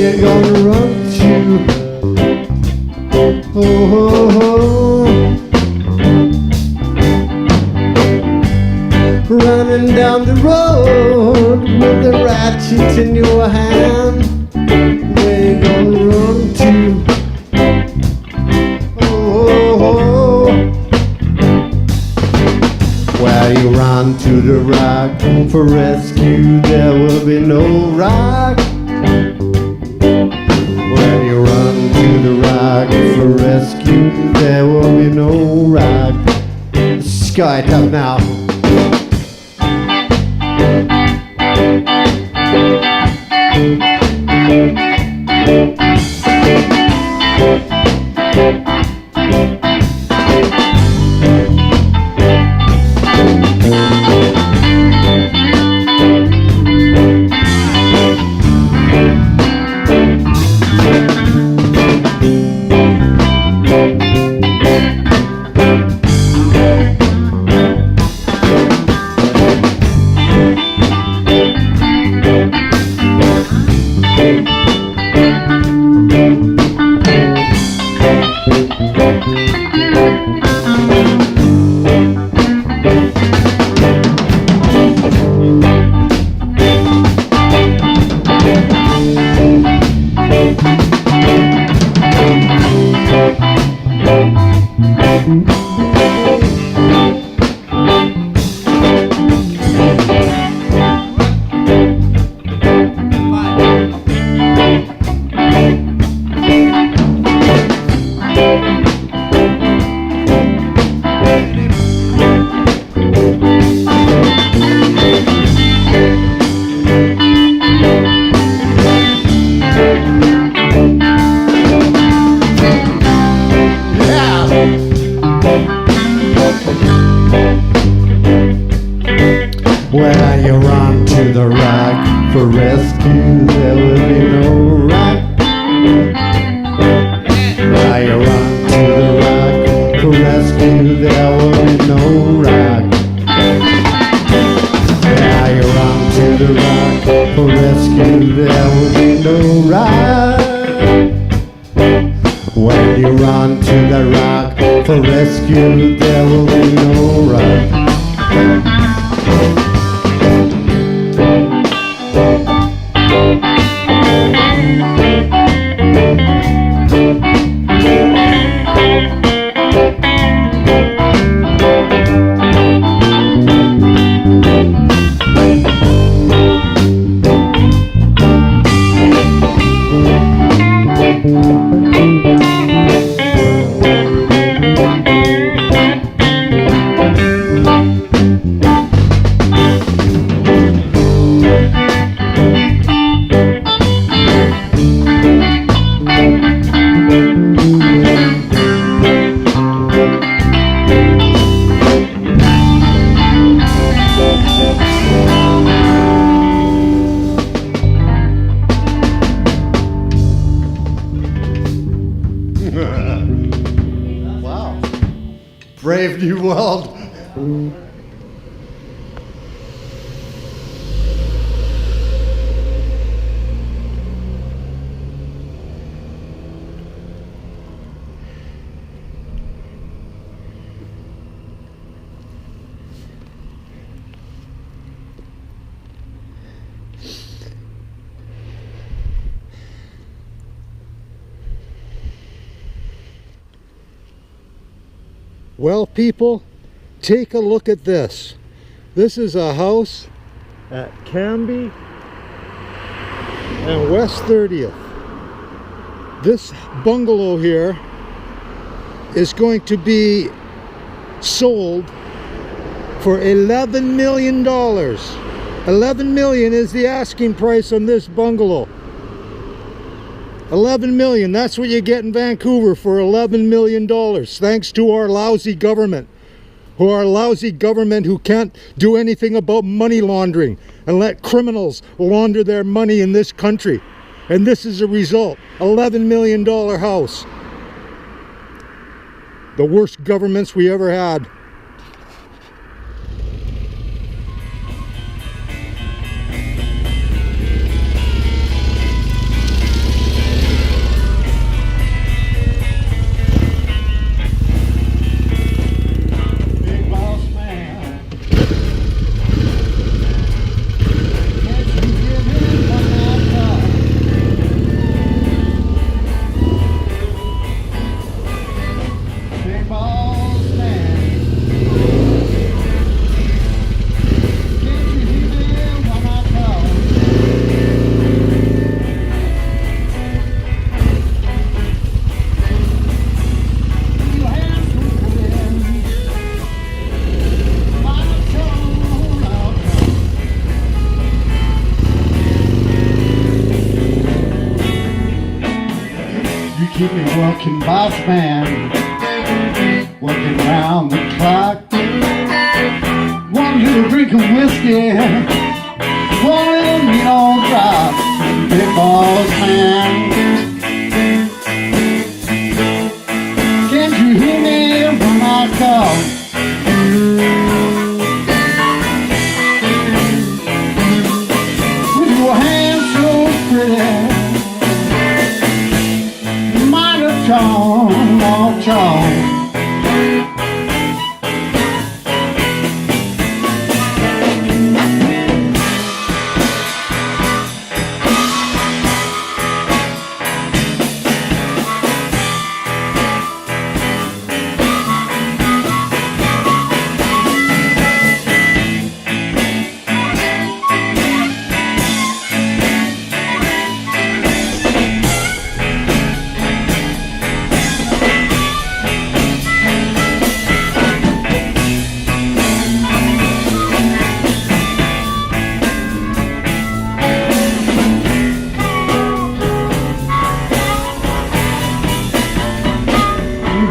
you gonna run to? Oh, oh, oh. Running down the road with the ratchet in your hand. Where you gonna run to? Oh, oh, oh. Well, you run to the rock for rescue, there will be no rock. When you run to the rock for rescue, there will be no rock. Sky top now. When you run to the rock for rescue, there will be no rock. When you run to the rock for rescue, there will be no rock. When you run to the rock for rescue, there will be no rock. When you run to the rock for rescue, there will be no rock. Wow. Brave new world. Well, people, take a look at this. This is a house at Canby and West 30th. This bungalow here is going to be sold for $11 million. $11 million is the asking price on this bungalow. 11 million, that's what you get in Vancouver for $11 million, thanks to our lousy government. Our lousy government who can't do anything about money laundering and let criminals launder their money in this country. And this is a result, $11 million house. The worst governments we ever had. Keep me working, boss man, working round the clock. One little drink of whiskey, one little meat on drop. Big boss man, can't you hear me when I call? With your hands so pretty, Chong, oh chong.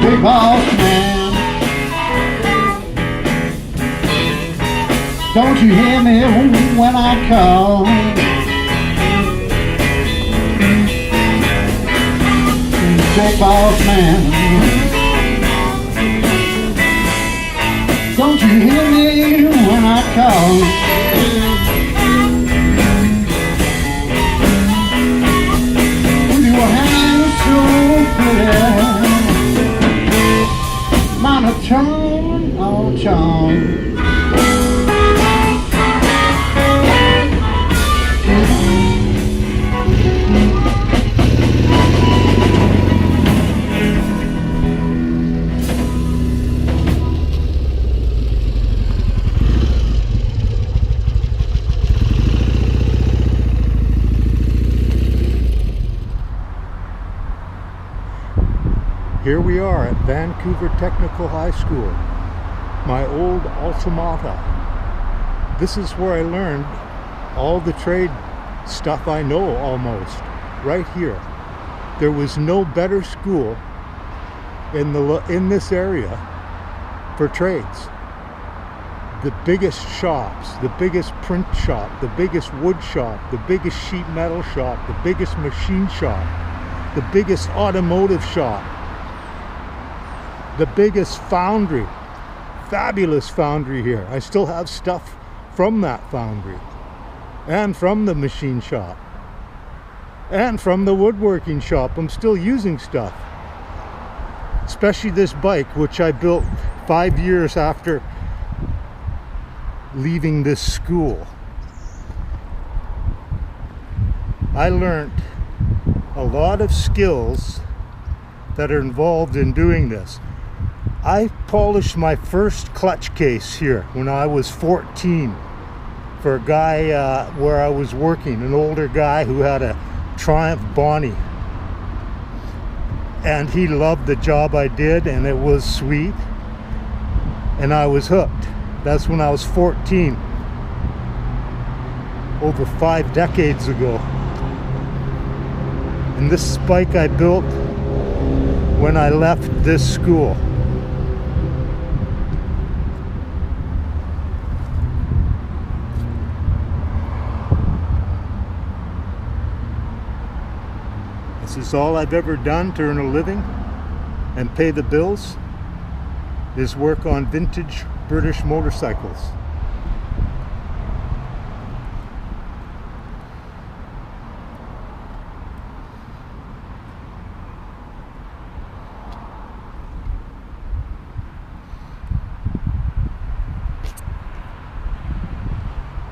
Big boss man, don't you hear me when I call? Big boss man, don't you hear me when I call? With your hands so pretty, monotone, oh chong. Here we are at Vancouver Technical High School, my old Altamata. This is where I learned all the trade stuff I know almost, right here. There was no better school in this area for trades. The biggest shops, the biggest print shop, the biggest wood shop, the biggest sheet metal shop, the biggest machine shop, the biggest automotive shop, the biggest foundry, fabulous foundry here. I still have stuff from that foundry, and from the machine shop, and from the woodworking shop. I'm still using stuff, especially this bike, which I built 5 years after leaving this school. I learned a lot of skills that are involved in doing this. I polished my first clutch case here when I was 14 for a guy where I was working, an older guy who had a Triumph Bonnie. And he loved the job I did, and it was sweet. And I was hooked. That's when I was 14, over 5 decades ago. And this bike I built when I left this school. This is all I've ever done to earn a living and pay the bills, is work on vintage British motorcycles.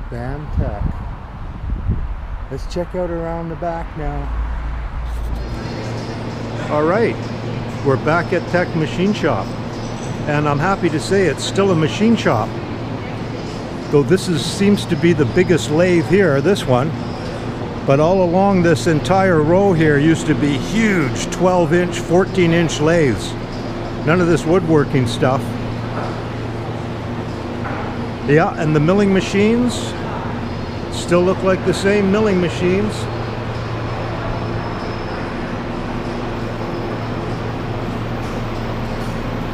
Van Tech. Let's check out around the back now. All right, we're back at Tech Machine Shop, and I'm happy to say it's still a machine shop, though this seems to be the biggest lathe here, this one. But all along this entire row here used to be huge 12-inch, 14-inch lathes. None of this woodworking stuff. Yeah, and the milling machines still look like the same milling machines.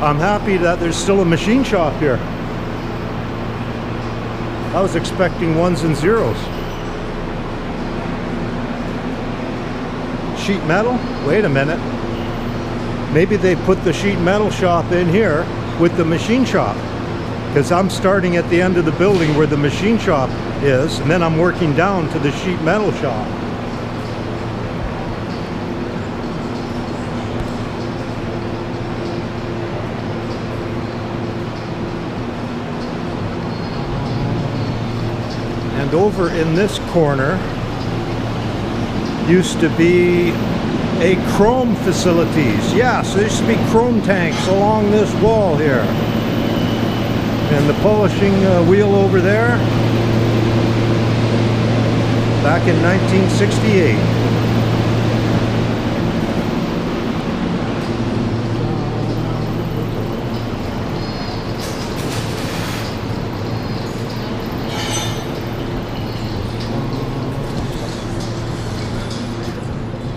I'm happy that there's still a machine shop here. I was expecting ones and zeros. Sheet metal? Wait a minute. Maybe they put the sheet metal shop in here with the machine shop. Because I'm starting at the end of the building where the machine shop is, and then I'm working down to the sheet metal shop. And over in this corner used to be a chrome facilities. Yes, there used to be chrome tanks along this wall here. And the polishing wheel over there back in 1968.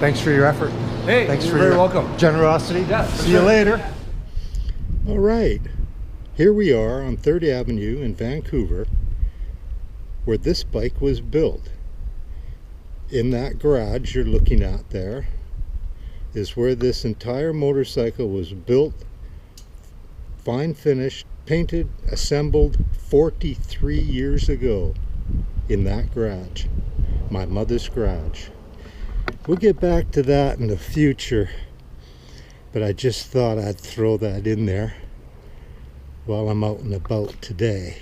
Thanks for your effort. Hey, thanks you're for very your welcome. generosity. Yeah, see you later. All right, here we are on 3rd Avenue in Vancouver, where this bike was built. In that garage you're looking at there is where this entire motorcycle was built, fine finished, painted, assembled 43 years ago in that garage, my mother's garage. We'll get back to that in the future, but I just thought I'd throw that in there while I'm out and about today.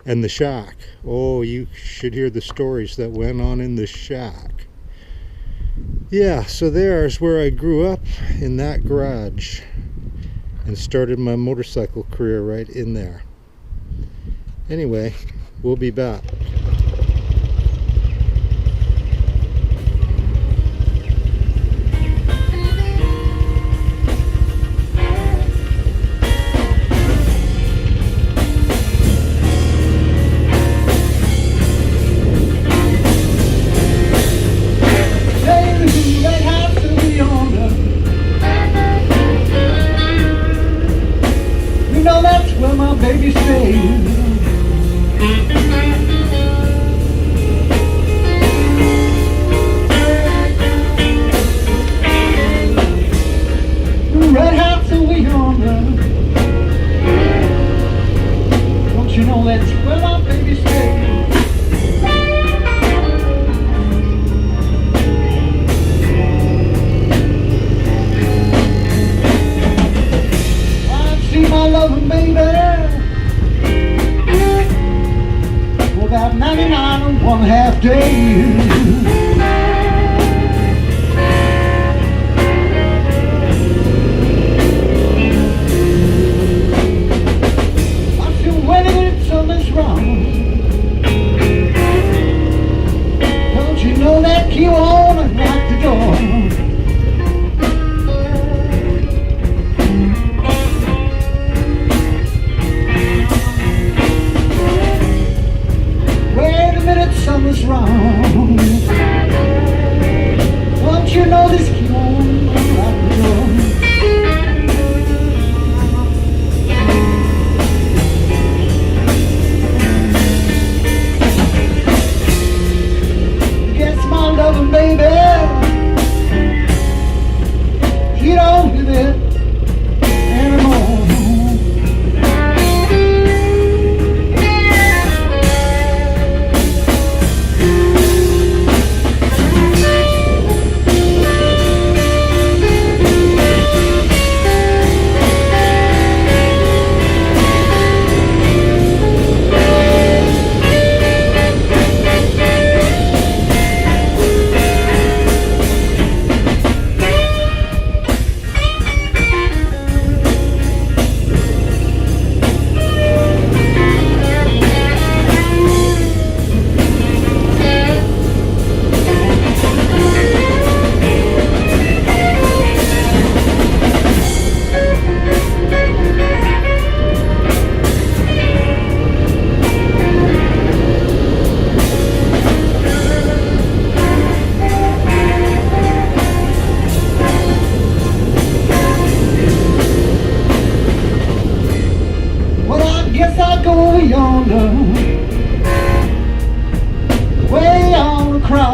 And the shack. Oh, you should hear the stories that went on in the shack. Yeah, so there's where I grew up, in that garage, and started my motorcycle career right in there. Anyway, we'll be back. Baby stays. Red house over yonder. Don't you know that's where my baby stays? I see my loving baby. About 99 and 1/2 days. I'm still waiting if something's wrong. Don't you know that key on and lock the door? Something's wrong. Don't you know this key won't unlock the door? Guess my loving baby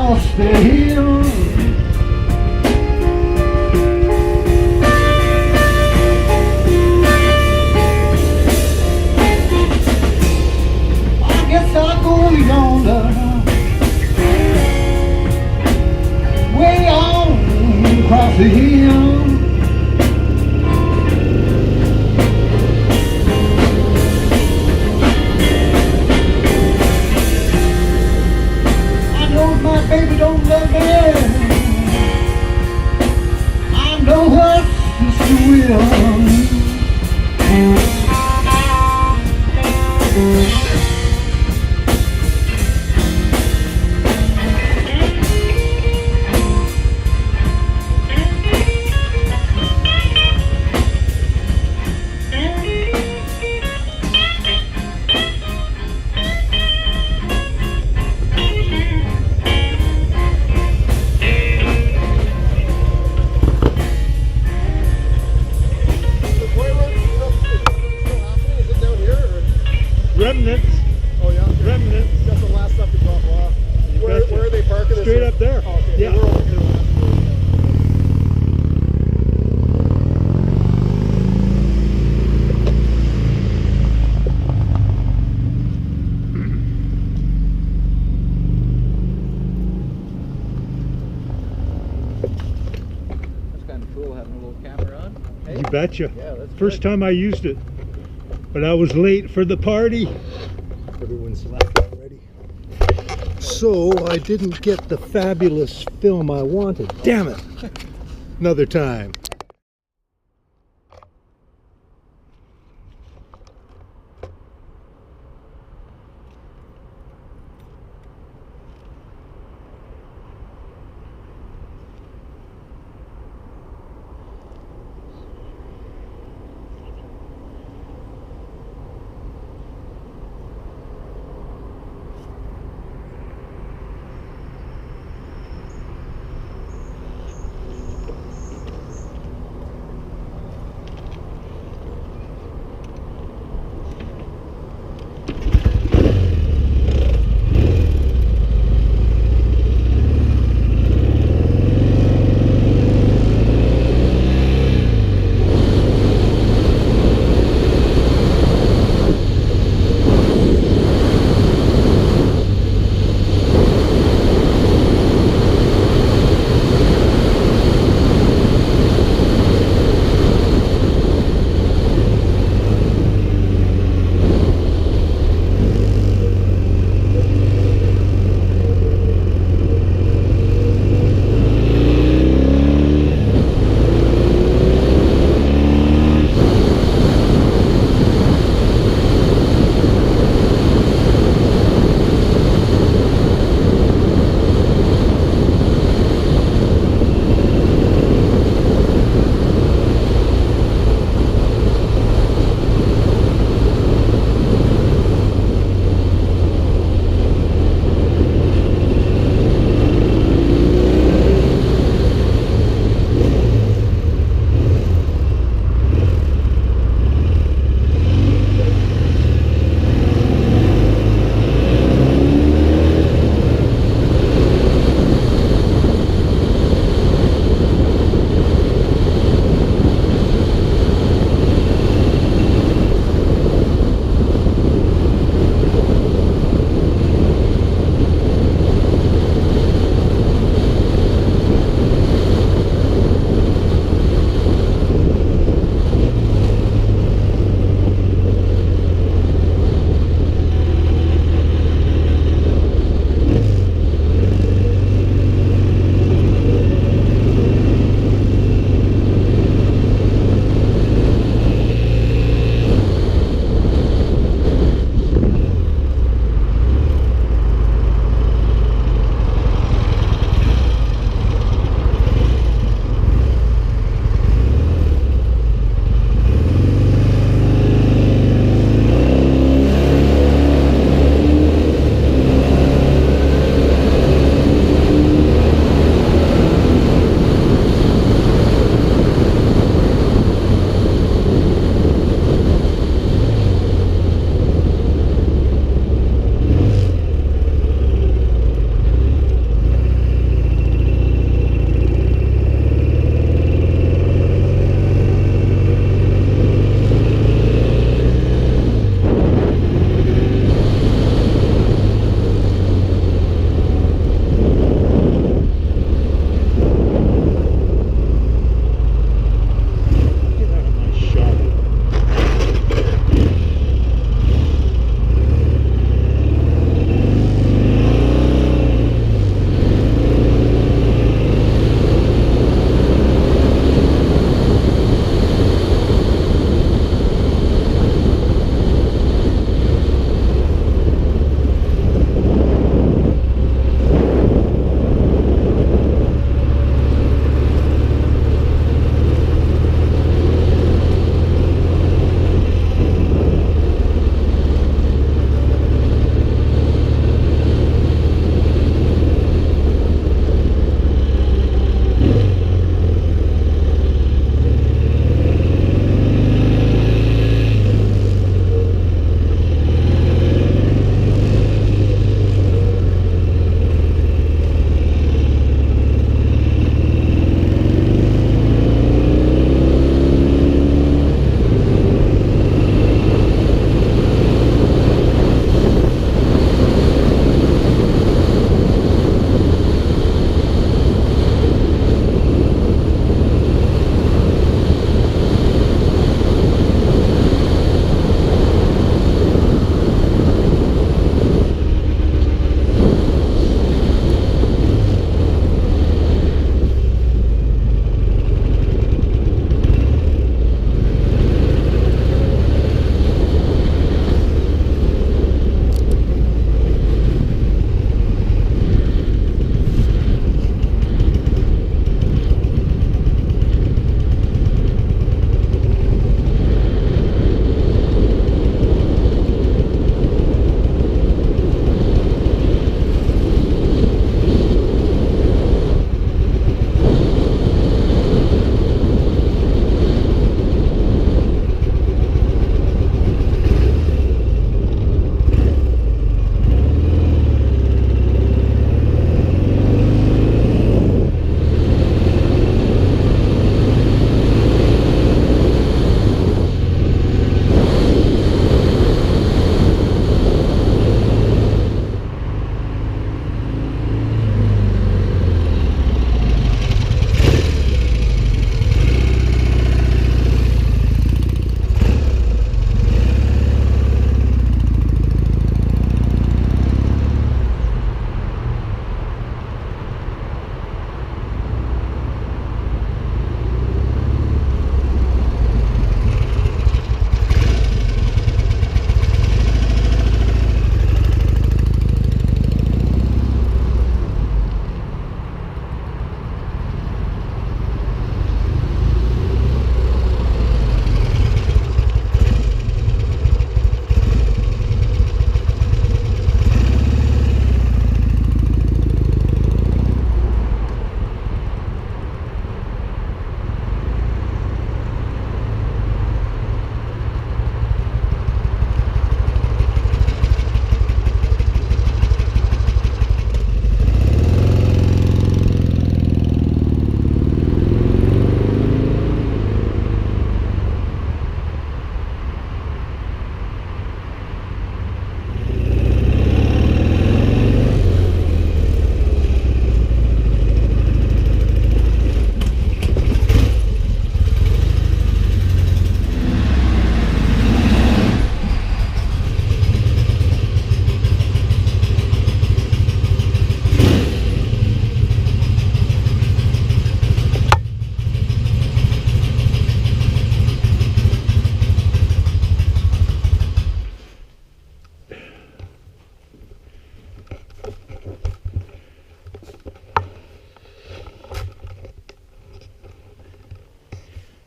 across the hill. I guess I'll go yonder, way on across the hill. My baby don't love me. I know her sister will. Remnants. Oh yeah? Remnants. That's the last stuff to drop off. Where are they parking? Straight up there. Oh, okay. Yeah. We're over here. That's kind of cool having a little camera on. Hey? You betcha. Yeah, that's First good. time I used it, but I was late for the party. Everyone's left already. So I didn't get the fabulous film I wanted. Damn it. Another time.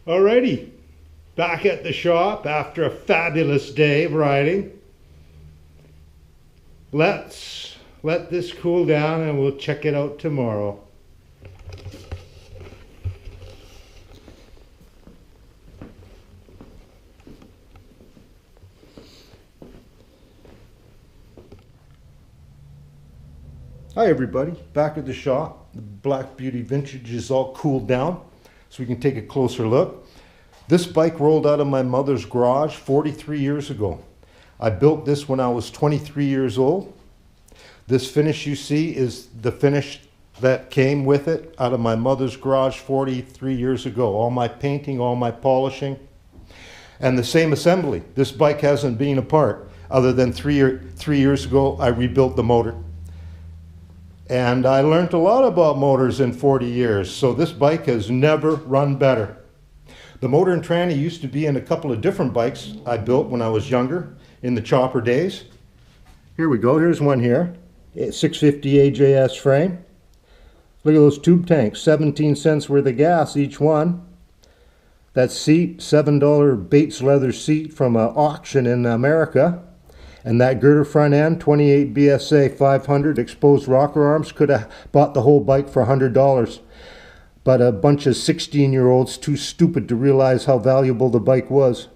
Alrighty, back at the shop after a fabulous day of riding. Let's let this cool down and we'll check it out tomorrow. Hi everybody, back at the shop. The Black Beauty Vintage is all cooled down so we can take a closer look. This bike rolled out of my mother's garage 43 years ago. I built this when I was 23 years old. This finish you see is the finish that came with it out of my mother's garage 43 years ago. All my painting, all my polishing, and the same assembly. This bike hasn't been apart other than 3 years ago I rebuilt the motor. And I learned a lot about motors in 40 years, so this bike has never run better. The motor and tranny used to be in a couple of different bikes I built when I was younger, in the chopper days. Here we go, here's one here, 650 AJS frame. Look at those tube tanks, 17 cents worth of gas each one. That seat, $7 Bates leather seat from an auction in America. And that girder front end, 28 BSA 500 exposed rocker arms, could have bought the whole bike for $100. But a bunch of 16-year-olds too stupid to realize how valuable the bike was.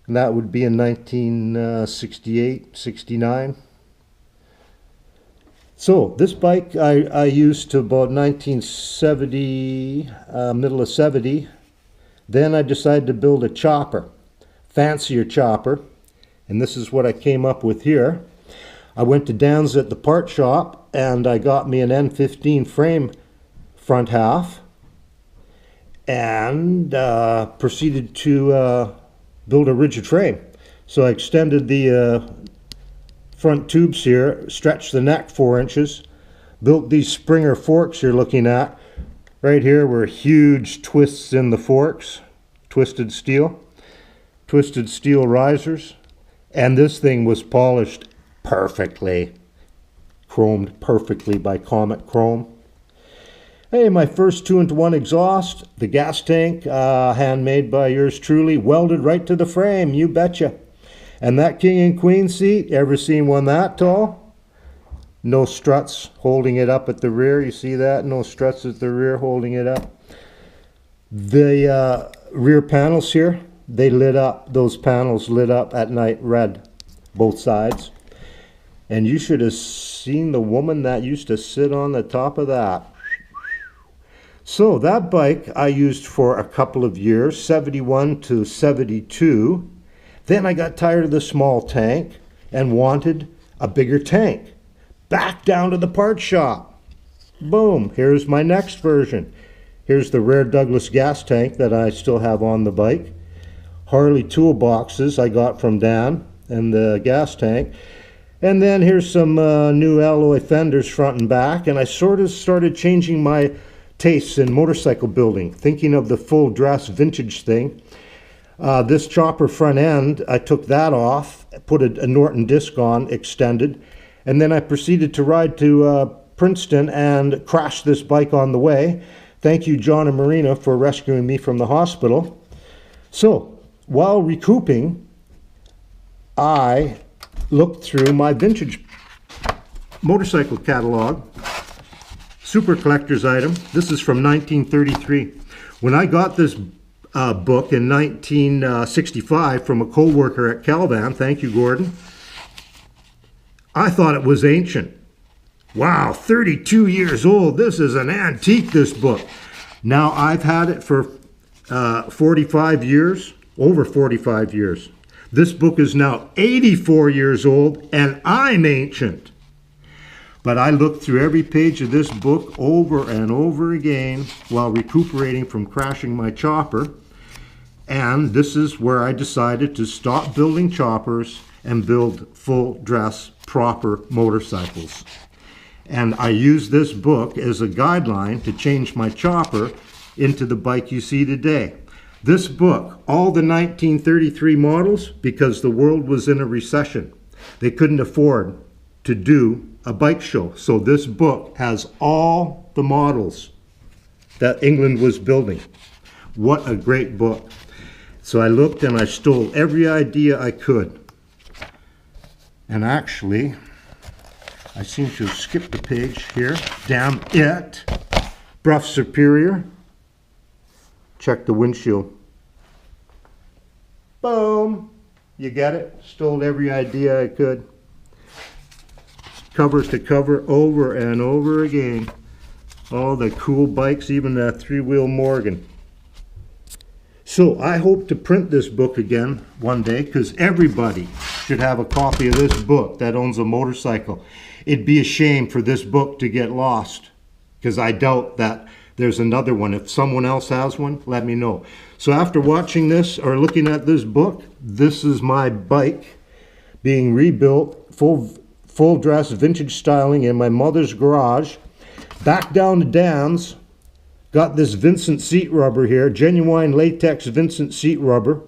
And that would be in 1968, 69. So this bike I used to about 1970, middle of 70. Then I decided to build a chopper, fancier chopper. And this is what I came up with here. I went to Dan's at the part shop and I got me an N15 frame front half and proceeded to build a rigid frame. So I extended the front tubes here, stretched the neck 4 inches, built these Springer forks you're looking at. Right here were huge twists in the forks, twisted steel risers. And this thing was polished perfectly, chromed perfectly by Comet Chrome. Hey, my first 2-into-1 exhaust, the gas tank, handmade by yours truly, welded right to the frame, you betcha. And that king and queen seat, ever seen one that tall? No struts holding it up at the rear, you see that? No struts at the rear holding it up. The rear panels here, they lit up, those panels lit up at night red, both sides. And you should have seen the woman that used to sit on the top of that. So that bike I used for a couple of years, 71 to 72. Then I got tired of the small tank and wanted a bigger tank. Back down to the part shop. Boom, here's my next version. Here's the rare Douglas gas tank that I still have on the bike. Harley toolboxes I got from Dan and the gas tank. And then here's some new alloy fenders front and back. And I sort of started changing my tastes in motorcycle building, thinking of the full dress vintage thing. This chopper front end, I took that off, put a Norton disc on, extended, and then I proceeded to ride to Princeton and crash this bike on the way. Thank you, John and Marina, for rescuing me from the hospital. So, while recouping, I looked through my vintage motorcycle catalog, super collector's item. This is from 1933. When I got this book in 1965 from a co-worker at Calvan, thank you, Gordon, I thought it was ancient. Wow, 32 years old. This is an antique, this book. Now, I've had it for 45 years. Over 45 years. This book is now 84 years old and I'm ancient. But I looked through every page of this book over and over again while recuperating from crashing my chopper. And this is where I decided to stop building choppers and build full dress proper motorcycles. And I used this book as a guideline to change my chopper into the bike you see today. This book, all the 1933 models, because the world was in a recession. They couldn't afford to do a bike show. So this book has all the models that England was building. What a great book. So I looked and I stole every idea I could. And actually, I seem to have skipped a page here. Damn it. Bruff Superior. Check the windshield. Boom. You get it? Stole every idea I could. Cover to cover, over and over again. All the cool bikes, even that three-wheel Morgan. So I hope to print this book again one day, because everybody should have a copy of this book that owns a motorcycle. It'd be a shame for this book to get lost, because I doubt that there's another one. If someone else has one, let me know. So after watching this or looking at this book, this is my bike being rebuilt, full dress vintage styling in my mother's garage. Back down to Dan's, got this Vincent seat rubber here, genuine latex Vincent seat rubber.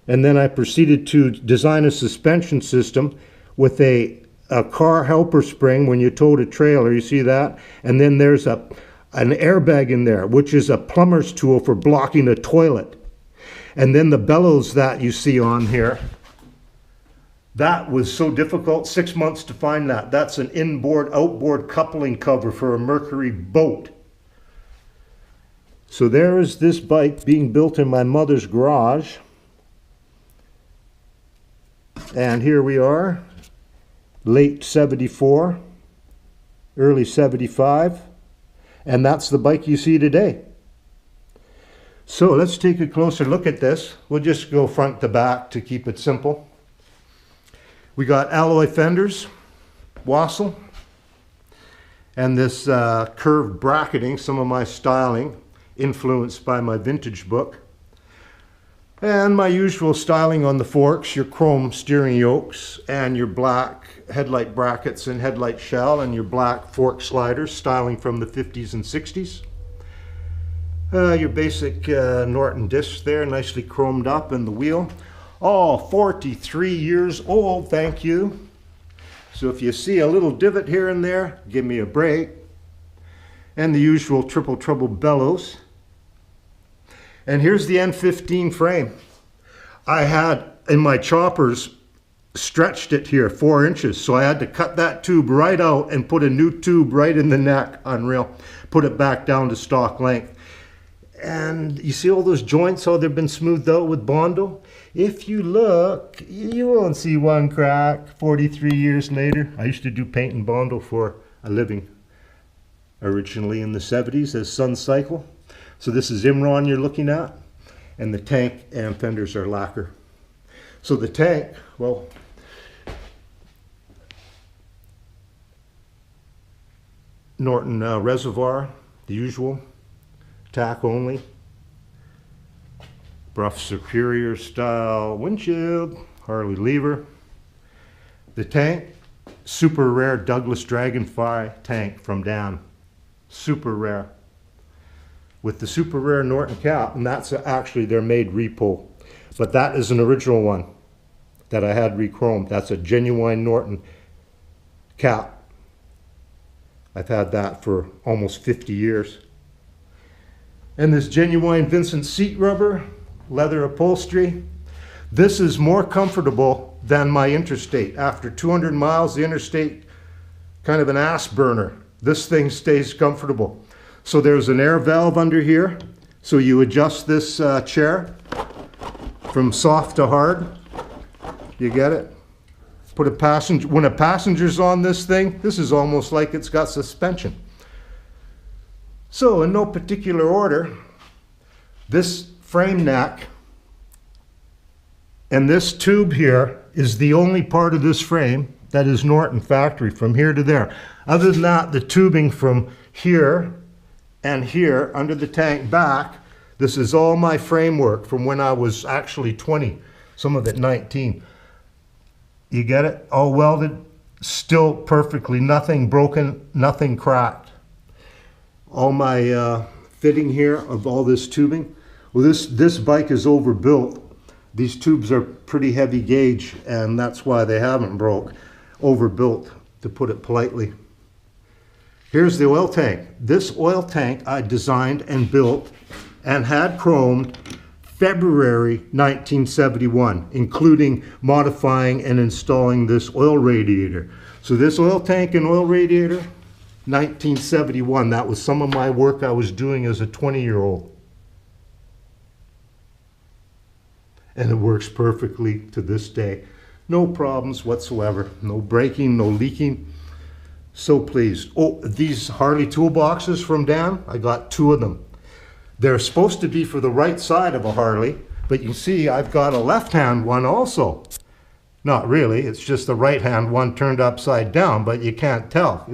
And then I proceeded to design a suspension system with a car helper spring when you towed a trailer, you see that? And then there's an airbag in there, which is a plumber's tool for blocking a toilet. And then the bellows that you see on here, that was so difficult, 6 months to find that. That's an inboard, outboard coupling cover for a Mercury boat. So there is this bike being built in my mother's garage. And here we are, late 74, early 75. And that's the bike you see today. So let's take a closer look at this. We'll just go front to back to keep it simple. We got alloy fenders, Wassel, and this curved bracketing, some of my styling, influenced by my vintage book. And my usual styling on the forks, your chrome steering yokes, and your black headlight brackets and headlight shell, and your black fork sliders, styling from the 50s and 60s. Your basic Norton discs there, nicely chromed up, and the wheel. Oh, 43 years old, thank you. So if you see a little divot here and there, give me a break. And the usual triple trouble bellows. And here's the N15 frame. I had, in my choppers, stretched it here 4 inches, so I had to cut that tube right out and put a new tube right in the neck, unreal. Put it back down to stock length. And you see all those joints, how they've been smoothed out with Bondo? If you look, you won't see one crack 43 years later. I used to do paint and Bondo for a living, originally in the 70s as Sun Cycle. So this is Imron you're looking at, and the tank and fenders are lacquer. So the tank, well, Norton reservoir, the usual, tack only. Bruff Superior style windshield, Harley lever. The tank, super rare Douglas Dragonfly tank from Dan. Super rare. With the super rare Norton cap, and that's actually their made repo. But that is an original one that I had re-chromed. That's a genuine Norton cap. I've had that for almost 50 years. And this genuine Vincent seat rubber, leather upholstery. This is more comfortable than my Interstate. After 200 miles, the Interstate, kind of an ass burner. This thing stays comfortable. So there's an air valve under here. So you adjust this chair from soft to hard. You get it? Put a passenger, when a passenger's on this thing, this is almost like it's got suspension. So in no particular order, this frame neck and this tube here is the only part of this frame that is Norton factory from here to there. Other than that, the tubing from here and here under the tank back, this is all my framework from when I was actually 20, some of it 19. You get it? All welded, still perfectly, nothing broken, nothing cracked. All my fitting here of all this tubing. Well, this bike is overbuilt. These tubes are pretty heavy gauge, and that's why they haven't broke. Overbuilt, to put it politely. Here's the oil tank. This oil tank I designed and built and had chromed February 1971, including modifying and installing this oil radiator. So this oil tank and oil radiator, 1971, that was some of my work I was doing as a 20-year-old. And it works perfectly to this day. No problems whatsoever. No breaking, no leaking. So pleased. Oh, these Harley toolboxes from Dan, I got 2 of them. They're supposed to be for the right side of a Harley, but you see I've got a left-hand one also. Not really, it's just the right-hand one turned upside down, but you can't tell.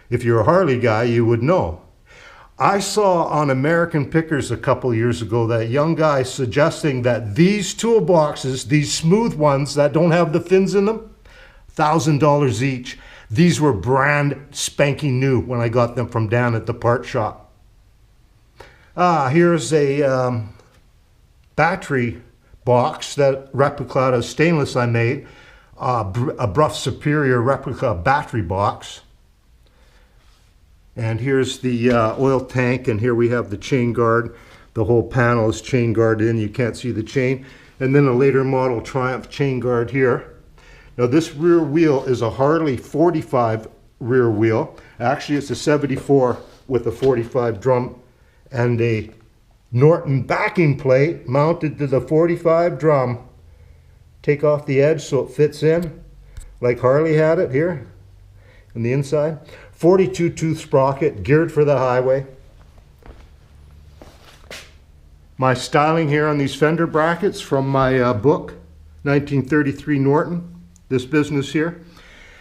If you're a Harley guy, you would know. I saw on American Pickers a couple years ago that young guy suggesting that these toolboxes, these smooth ones that don't have the fins in them, $1,000 each. These were brand spanking new when I got them from Dan at the part shop. Here's a battery box, that replica out of stainless I made, a Bruff Superior replica battery box. And here's the oil tank, and here we have the chain guard. The whole panel is chain guarded in, you can't see the chain. And then a later model Triumph chain guard here. Now this rear wheel is a Harley 45 rear wheel. Actually it's a 74 with a 45 drum and a Norton backing plate mounted to the 45 drum. Take off the edge so it fits in, like Harley had it here on the inside. 42 tooth sprocket, geared for the highway. My styling here on these fender brackets from my book, 1933 Norton, this business here.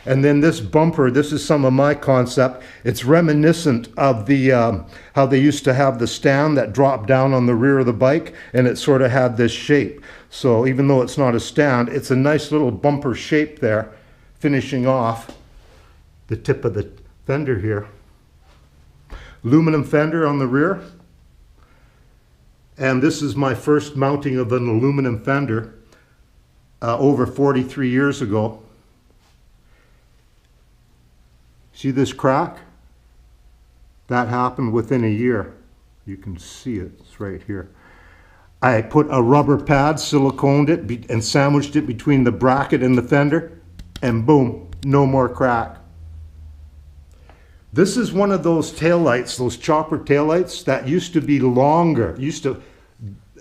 And then this bumper, this is some of my concept. It's reminiscent of the how they used to have the stand that dropped down on the rear of the bike, and it sort of had this shape. So even though it's not a stand, it's a nice little bumper shape there, finishing off the tip of the fender here. Aluminum fender on the rear. And this is my first mounting of an aluminum fender over 43 years ago. See this crack? That happened within a year. You can see it, it's right here. I put a rubber pad, siliconed it, and sandwiched it between the bracket and the fender, and boom, no more crack. This is one of those taillights, those chopper taillights that used to be longer.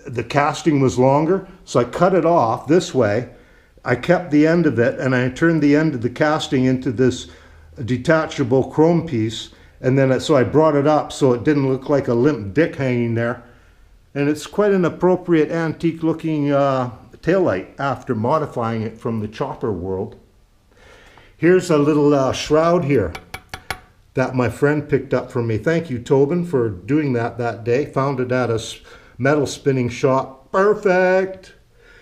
The casting was longer, so I cut it off this way. I kept the end of it, and I turned the end of the casting into this detachable chrome piece, and then so I brought it up so it didn't look like a limp dick hanging there. And it's quite an appropriate antique looking taillight after modifying it from the chopper world. Here's a little shroud here that my friend picked up for me. Thank you, Tobin, for doing that day. Found it at a metal spinning shop. Perfect!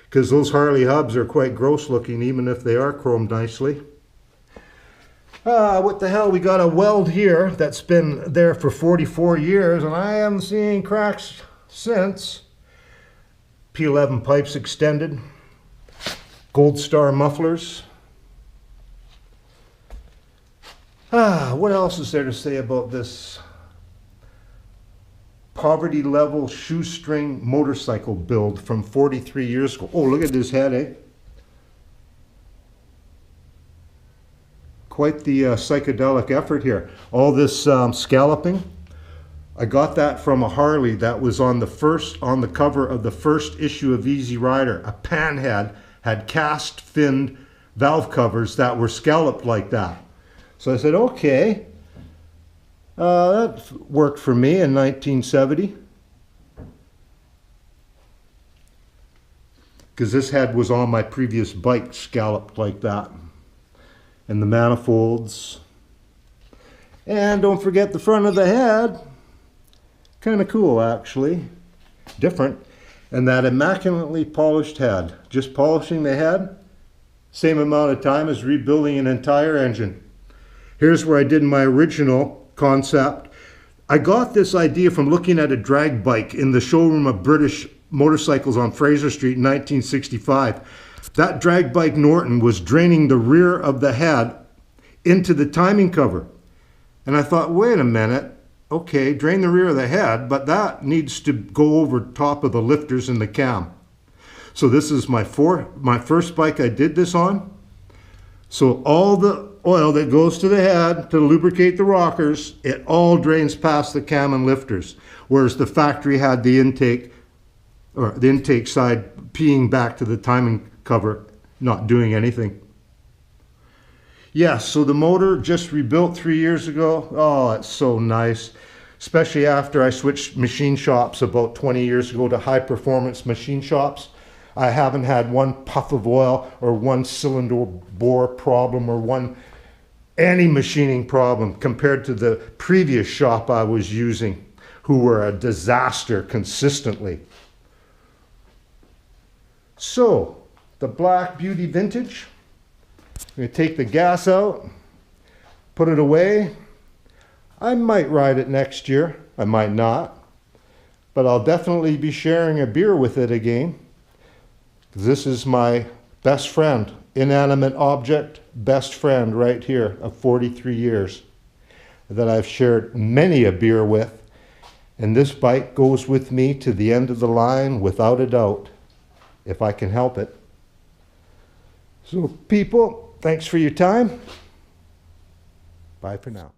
Because those Harley hubs are quite gross looking, even if they are chromed nicely. What the hell, we got a weld here that's been there for 44 years, and I haven't seen cracks since. P11 pipes extended. Gold Star mufflers. What else is there to say about this poverty level shoestring motorcycle build from 43 years ago? Oh, look at this head, eh? Quite the psychedelic effort here. All this scalloping. I got that from a Harley that was on the cover of the first issue of Easy Rider. A panhead had cast finned valve covers that were scalloped like that. So I said, okay, that worked for me in 1970. Because this head was on my previous bike, scalloped like that. And the manifolds. And don't forget the front of the head. Kind of cool, actually. Different. And that immaculately polished head. Just polishing the head, same amount of time as rebuilding an entire engine. Here's where I did my original concept. I got this idea from looking at a drag bike in the showroom of British Motorcycles on Fraser Street in 1965. That drag bike Norton was draining the rear of the head into the timing cover. And I thought, wait a minute, okay, drain the rear of the head, but that needs to go over top of the lifters in the cam. So this is my first bike I did this on. So all the oil that goes to the head to lubricate the rockers, it all drains past the cam and lifters. Whereas the factory had the intake, or the intake side peeing back to the timing cover, not doing anything. Yes, so the motor just rebuilt 3 years ago. Oh, it's so nice. Especially after I switched machine shops about 20 years ago to high performance machine shops. I haven't had one puff of oil or one cylinder bore problem or any machining problem compared to the previous shop I was using, who were a disaster consistently. So, the Black Beauty Vintage. I'm going to take the gas out, put it away. I might ride it next year. I might not. But I'll definitely be sharing a beer with it again. This is my best friend, inanimate object, best friend right here of 43 years that I've shared many a beer with. And this bike goes with me to the end of the line without a doubt, if I can help it. So people, thanks for your time. Bye for now.